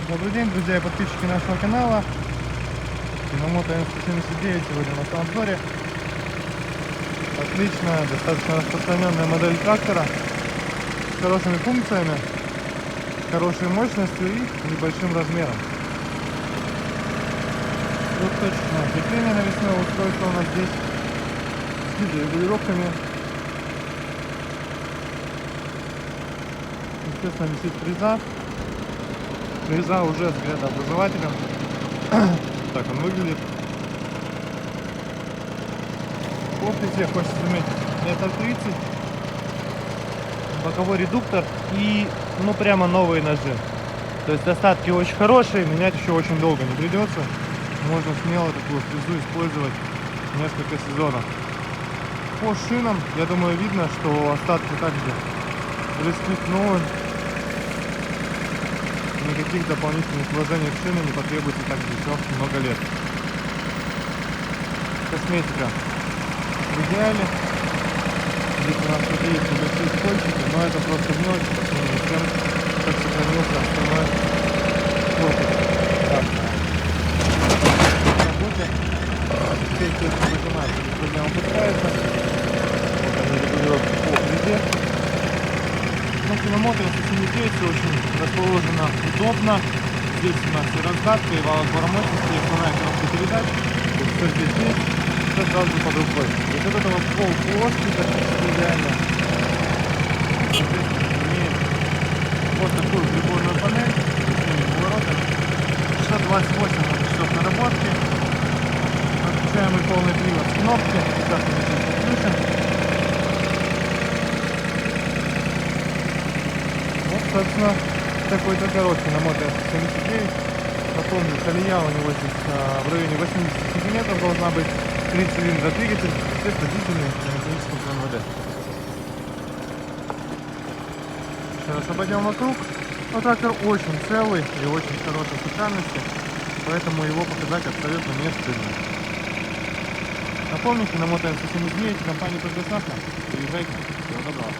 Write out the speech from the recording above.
Добрый день, друзья и подписчики нашего канала. Yamamoto N179 сегодня на обзоре. Отличная, достаточно распространенная модель трактора с хорошими функциями, хорошей мощностью и небольшим размером. Двухточечное крепление навесное устройство у нас здесь с гидрорегулировками. Естественно, висит фреза. Фреза уже с грядообразователем. Так он выглядит. По фрезе хочется заметить, метр 30. Боковой редуктор и прямо новые ножи. То есть достатки очень хорошие, менять еще очень долго не придется. Можно смело такую фрезу использовать несколько сезонов. По шинам, я думаю, видно, что остатки также блестят новым. Никаких дополнительных вложений в шины не потребуется также еще много лет. Косметика в идеале. Здесь у нас вот есть небольшие скольчики, но это просто мелочи по сравнению с тем, как сохранился остальной корпус. Так. Работе. Все эти нажимаются, если он опускается. Вот они регулируются по фрезе. Yamamoto N179 очень расположена удобно. Здесь у нас и раздатка, и вал отбора мощности, и основная коробка передач. То есть все здесь есть, все сразу под рукой. И вот этого полплоский практически идеально. Соответственно, имеет вот такую приборную панель с этими поворотами. 628 часов наработки. Отключаемый полный привод с кнопки. Сейчас мы здесь подключим. Вот, собственно, такой-то короткий на Yamamoto N179. Напомню, колея у него здесь в районе 80 сантиметров должна быть. 3 цилиндра двигатель, естественно, дизельный на механическом МВД. Еще раз обойдем вокруг. Но трактор очень целый и очень хорошей сохранности, поэтому его показать абсолютно не стыдно. Напомните, на Yamamoto N179 компания «Продосавка». Приезжайте. Всего доброго.